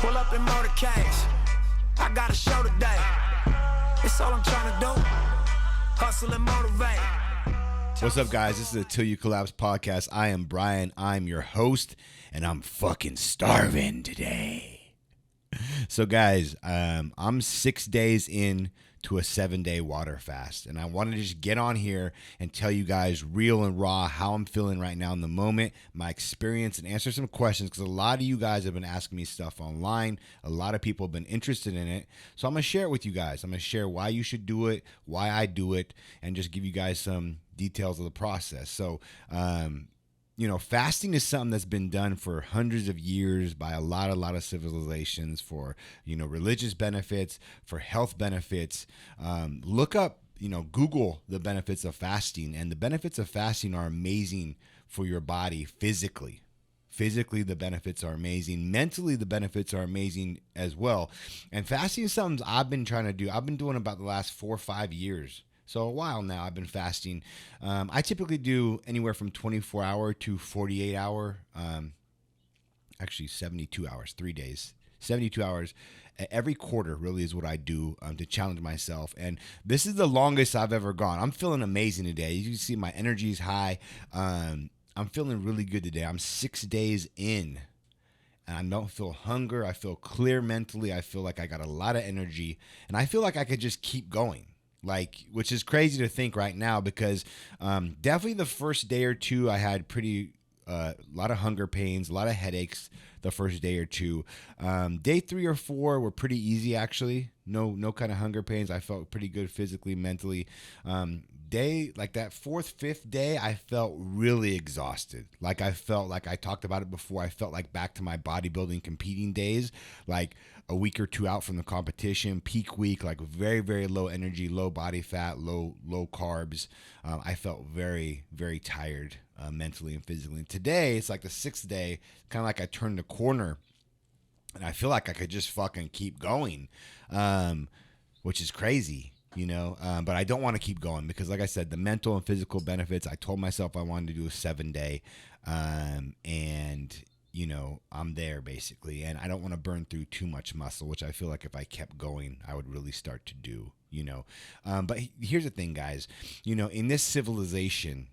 Pull up in motorcades. I got a show today. It's all I'm trying to do. Hustle and motivate. What's up, guys? This is the Til You Collapse Podcast. I am Brian. I'm your host, and I'm fucking starving today. So, guys, I'm 6 days in to a 7-day water fast, and I wanted to just get on here and tell you guys real and raw how I'm feeling right now in the moment, my experience, and answer some questions, because a lot of you guys have been asking me stuff online. A lot of people have been interested in it, so I'm going to share it with you guys. I'm going to share why you should do it, why I do it, and just give you guys some details of the process. So, fasting is something that's been done for hundreds of years by a lot of civilizations for, religious benefits, for health benefits. Look up, Google the benefits of fasting, and the benefits of fasting are amazing for your body physically. Physically, the benefits are amazing. Mentally, the benefits are amazing as well. And fasting is something I've been trying to do. I've been doing about the last 4 or 5 years. So a while now I've been fasting. I typically do anywhere from 24 hour to 48 hour, actually 72 hours, 3 days, 72 hours. Every quarter really is what I do to challenge myself. And this is the longest I've ever gone. I'm feeling amazing today. You can see my energy is high. I'm feeling really good today. I'm 6 days in. And I don't feel hunger. I feel clear mentally. I feel like I got a lot of energy. And I feel like I could just keep going. Which is crazy to think right now, because definitely the first day or two I had a lot of hunger pains, a lot of headaches the first day or two. Day 3 or 4 were pretty easy, actually. No kind of hunger pains. I felt pretty good physically, mentally. That 4th, 5th day, I felt really exhausted. I felt like I talked about it before. I felt like back to my bodybuilding competing days, like a week or 2 out from the competition, peak week, like very, very low energy, low body fat, low carbs. I felt very, very tired mentally and physically. And today, it's like the 6th day, kind of like I turned the corner, and I feel like I could just fucking keep going, which is crazy. But I don't want to keep going because, like I said, the mental and physical benefits, I told myself I wanted to do a 7-day, and I'm there basically, and I don't want to burn through too much muscle, which I feel like if I kept going, I would really start to do, but here's the thing, guys, in this civilization,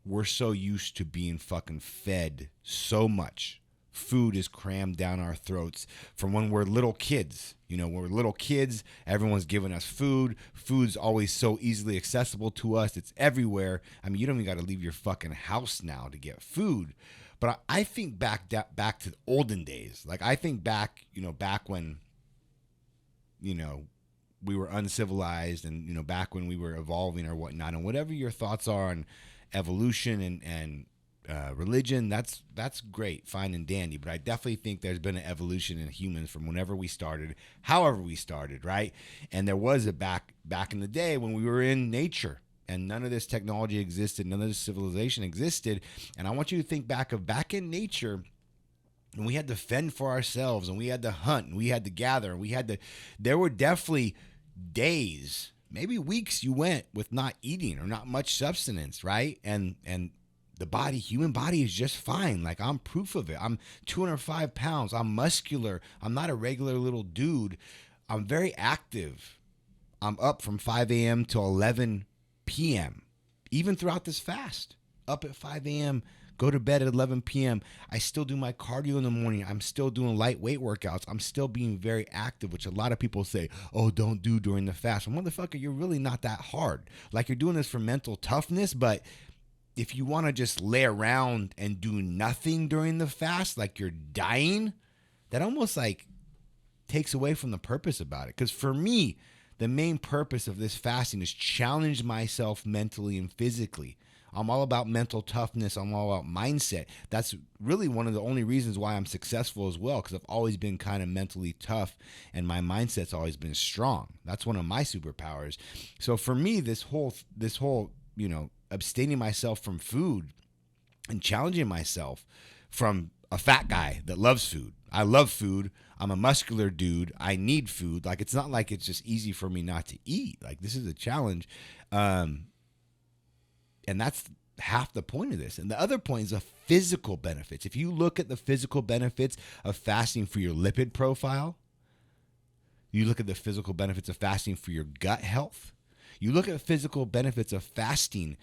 we're so used to being fucking fed so much. Food is crammed down our throats from when we're little kids. When we're little kids, everyone's giving us food. Food's always so easily accessible to us. It's everywhere. I mean, you don't even got to leave your fucking house now to get food. But I think back to the olden days. I think back, back when, we were uncivilized, and, back when we were evolving or whatnot. And whatever your thoughts are on evolution and religion, that's great, fine and dandy, but I definitely think there's been an evolution in humans from whenever we started, however we started, right? And there was a back in the day when we were in nature, and none of this technology existed, none of this civilization existed. And I want you to think back in nature, and we had to fend for ourselves, and we had to hunt, and we had to gather, and there were definitely days, maybe weeks, you went with not eating or not much substance, right? And the human body is just fine. I'm proof of it. I'm 205 pounds. I'm muscular. I'm not a regular little dude. I'm very active. I'm up from 5 a.m. to 11 p.m. Even throughout this fast. Up at 5 a.m., go to bed at 11 p.m. I still do my cardio in the morning. I'm still doing lightweight workouts. I'm still being very active, which a lot of people say, oh, don't do during the fast. Well, motherfucker, you're really not that hard. You're doing this for mental toughness, but if you want to just lay around and do nothing during the fast, like you're dying, that almost takes away from the purpose about it. Because for me, the main purpose of this fasting is challenge myself mentally and physically. I'm all about mental toughness. I'm all about mindset. That's really one of the only reasons why I'm successful as well, because I've always been kind of mentally tough and my mindset's always been strong. That's one of my superpowers. So for me, this whole abstaining myself from food and challenging myself from a fat guy that loves food. I love food. I'm a muscular dude. I need food. It's not like it's just easy for me not to eat. This is a challenge. And that's half the point of this. And the other point is the physical benefits. If you look at the physical benefits of fasting for your lipid profile, you look at the physical benefits of fasting for your gut health, you look at physical benefits of fasting.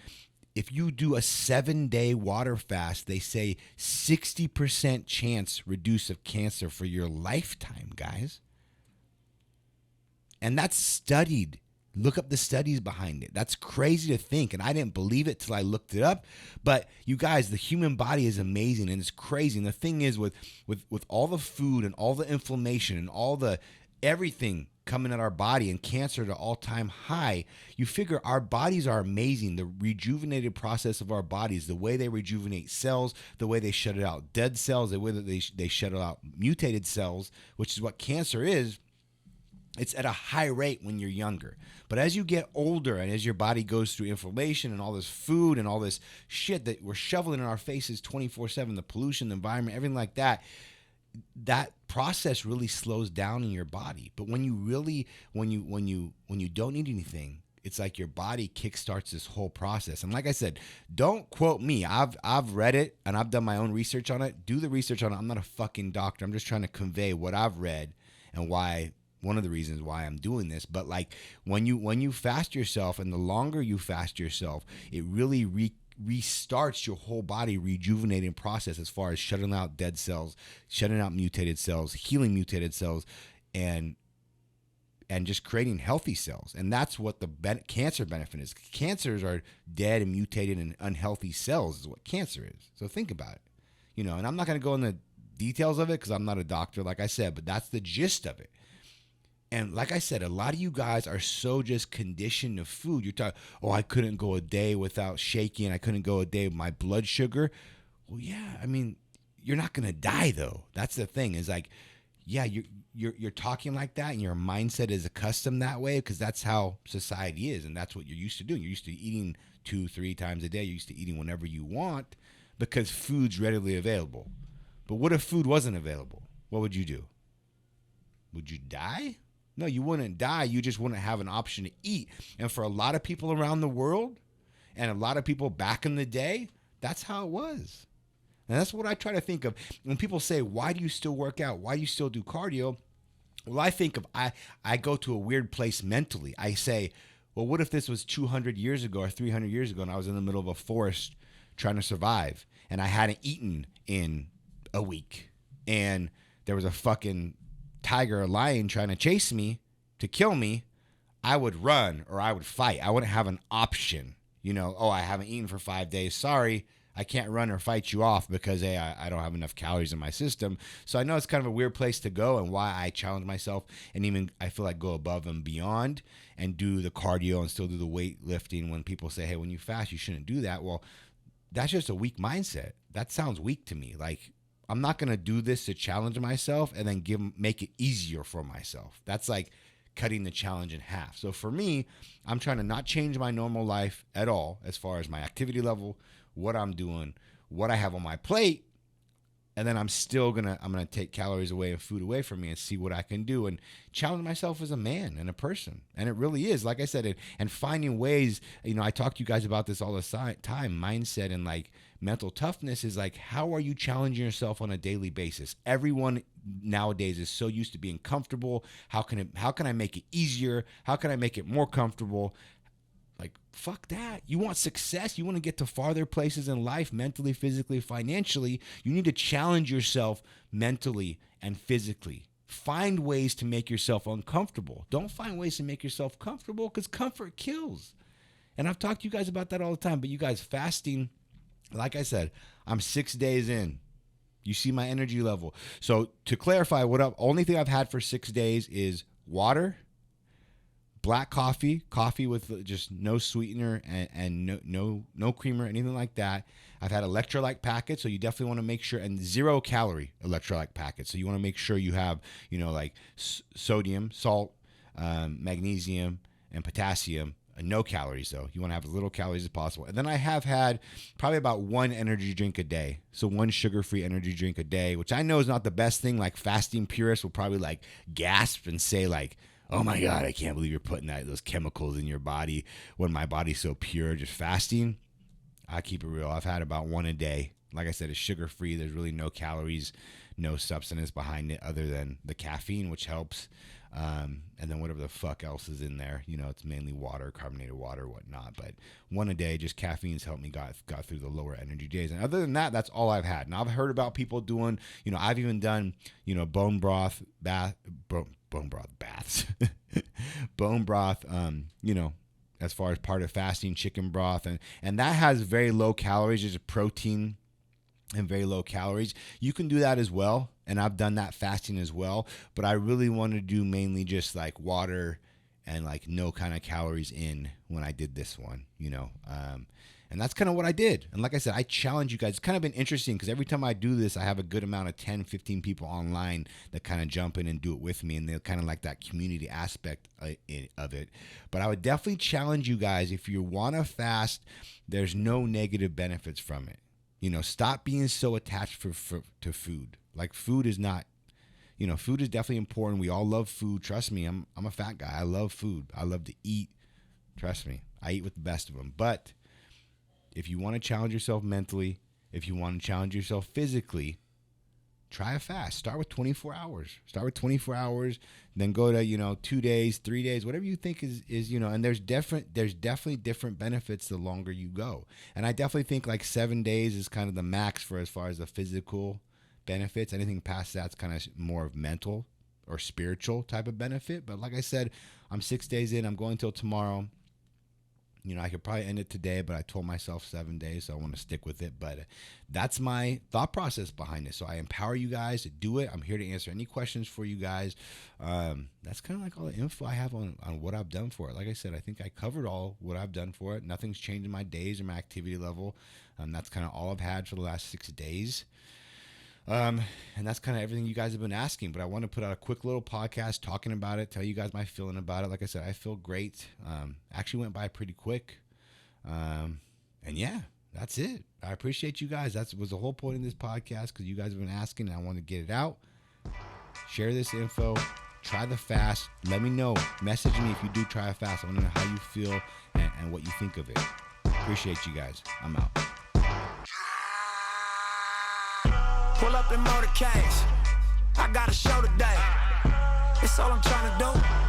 If you do a 7-day water fast, they say 60% chance reduce of cancer for your lifetime, guys. And that's studied. Look up the studies behind it. That's crazy to think, and I didn't believe it till I looked it up. But you guys, the human body is amazing, and it's crazy. And the thing is, with all the food and all the inflammation and all the everything coming at our body and cancer at an all-time high, you figure our bodies are amazing. The rejuvenated process of our bodies, the way they rejuvenate cells, the way they shut out dead cells, the way that they shut out mutated cells, which is what cancer is. It's at a high rate when you're younger. But as you get older and as your body goes through inflammation and all this food and all this shit that we're shoveling in our faces 24/7, the pollution, the environment, everything like that, that process really slows down in your body. But when you don't need anything, it's like your body kickstarts this whole process. And like I said, don't quote me. I've read it and I've done my own research on it. Do the research on it. I'm not a fucking doctor. I'm just trying to convey what I've read and why. One of the reasons why I'm doing this. But like when you fast yourself, and the longer you fast yourself, it really restarts your whole body rejuvenating process as far as shutting out dead cells, shutting out mutated cells, healing mutated cells, and just creating healthy cells. And that's what the cancer benefit is. Cancers are dead and mutated and unhealthy cells is what cancer is. So think about it. And I'm not going to go into the details of it because I'm not a doctor, like I said, but that's the gist of it. And like I said, a lot of you guys are so just conditioned to food. You're talking, I couldn't go a day without shaking. I couldn't go a day with my blood sugar. Well, yeah, I mean, you're not going to die though. That's the thing is like, yeah, you're talking like that and your mindset is accustomed that way because that's how society is and that's what you're used to doing. You're used to eating 2-3 times a day. You're used to eating whenever you want because food's readily available. But what if food wasn't available? What would you do? Would you die? No, you wouldn't die. You just wouldn't have an option to eat. And for a lot of people around the world and a lot of people back in the day, that's how it was. And that's what I try to think of. When people say, why do you still work out? Why do you still do cardio? Well, I think of, I go to a weird place mentally. I say, well, what if this was 200 years ago or 300 years ago and I was in the middle of a forest trying to survive and I hadn't eaten in a week and there was a fucking tiger or lion trying to chase me to kill me, I would run or I would fight. I wouldn't have an option. I haven't eaten for 5 days. Sorry, I can't run or fight you off because I don't have enough calories in my system. So I know it's kind of a weird place to go and why I challenge myself and even I feel like go above and beyond and do the cardio and still do the weightlifting when people say, hey, when you fast, you shouldn't do that. Well, that's just a weak mindset. That sounds weak to me. Like, I'm not going to do this to challenge myself and then make it easier for myself. That's like cutting the challenge in half. So for me, I'm trying to not change my normal life at all as far as my activity level, what I'm doing, what I have on my plate, and then I'm gonna take calories away and food away from me and see what I can do and challenge myself as a man and a person. And it really is, like I said, and finding ways. I talk to you guys about this all the time. Mindset and like mental toughness is like, how are you challenging yourself on a daily basis? Everyone nowadays is so used to being comfortable. How can I make it easier? How can I make it more comfortable? Like, fuck that. You want success? You want to get to farther places in life, mentally, physically, financially. You need to challenge yourself mentally and physically. Find ways to make yourself uncomfortable. Don't find ways to make yourself comfortable because comfort kills. And I've talked to you guys about that all the time. But you guys, fasting, like I said, I'm 6 days in. You see my energy level. So to clarify, only thing I've had for 6 days is water, black coffee with just no sweetener and no creamer, anything like that. I've had electrolyte packets, so you definitely want to make sure, and 0 calorie electrolyte packets. So you want to make sure you have, like sodium, salt, magnesium, and potassium. No calories though. You want to have as little calories as possible. And then I have had probably about 1 energy drink a day. So 1 sugar-free energy drink a day, which I know is not the best thing. Like fasting purists will probably like gasp and say like, oh my God, I can't believe you're putting those chemicals in your body when my body's so pure, just fasting. I keep it real. I've had about one a day. Like I said, it's sugar free. There's really no calories, no substance behind it other than the caffeine, which helps. And then whatever the fuck else is in there, it's mainly water, carbonated water, whatnot. But one a day, just caffeine's helped me got through the lower energy days. And other than that, that's all I've had. Now I've heard about people doing, I've even done, bone broth baths, bone broth, as far as part of fasting, chicken broth, and that has very low calories. There's a protein and very low calories. You can do that as well, and I've done that fasting as well, but I really want to do mainly just like water and like no kind of calories in when I did this one, and that's kind of what I did. And like I said, I challenge you guys. It's kind of been interesting because every time I do this, I have a good amount of 10, 15 people online that kind of jump in and do it with me, and they're kind of like that community aspect of it. But I would definitely challenge you guys, if you want to fast, there's no negative benefits from it. Stop being so attached to food. Like food is not, food is definitely important. We all love food. Trust me, I'm a fat guy. I love food. I love to eat. Trust me, I eat with the best of them. But if you want to challenge yourself mentally, if you want to challenge yourself physically, try a fast. Start with 24 hours. Then go to, 2 days, 3 days, whatever you think is, and there's definitely different benefits the longer you go. And I definitely think like 7 days is kind of the max for as far as the physical benefits. Anything past that's kind of more of mental or spiritual type of benefit. But like I said, I'm 6 days in. I'm going till tomorrow. I could probably end it today, but I told myself 7 days, so I want to stick with it. But that's my thought process behind it. So I empower you guys to do it. I'm here to answer any questions for you guys. That's kind of like all the info I have on what I've done for it. Like I said, I think I covered all what I've done for it. Nothing's changed in my days or my activity level. That's kind of all I've had for the last 6 days. And that's kind of everything you guys have been asking, but I want to put out a quick little podcast talking about it, tell you guys my feeling about it. Like I said, I feel great. Actually went by pretty quick. And yeah, that's it. I appreciate you guys. That was the whole point of this podcast, because you guys have been asking and I want to get it out. Share this info. Try the fast. Let me know. Message me if you do try a fast. I want to know how you feel and what you think of it. Appreciate you guys. I'm out. Pull up in motorcades. I got a show today. It's all I'm trying to do.